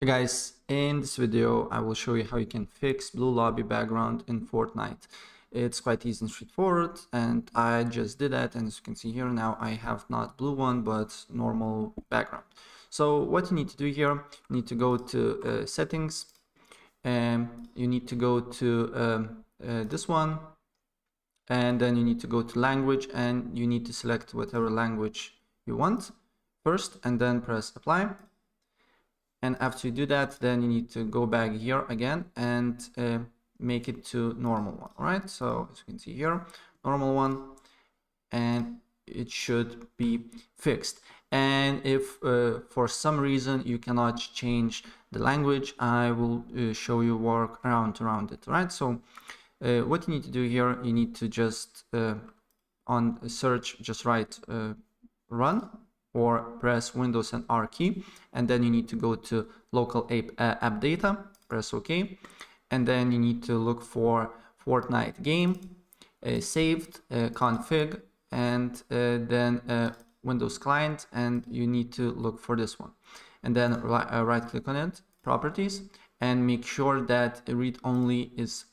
Hey guys, in this video I will show you how you can fix blue lobby background in Fortnite. It's quite easy and straightforward, and I just did that, and as you can see here now I have not blue one but normal background. So what you need to do here, you need to go to settings, and you need to go to this one, and then you need to go to language, and you need to select whatever language you want first and then press apply. And after you do that, then you need to go back here again and make it to normal one. All right, so as you can see here, normal one, and it should be fixed. And if for some reason you cannot change the language, I will show you work around it. All right, so what you need to do here, you need to just on search, just write run, or press Windows and R key, and then you need to go to local app data, press OK, and then you need to look for Fortnite game, saved, config, and then Windows client, and you need to look for this one, and then right click on it, properties, and make sure that read only is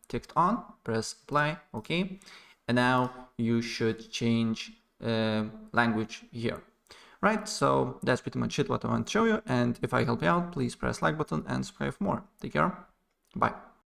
ticked on, press apply, OK, and now you should change language here. Right, so that's pretty much it what I want to show you, and if I help you out, please press like button and subscribe for more. Take care, bye.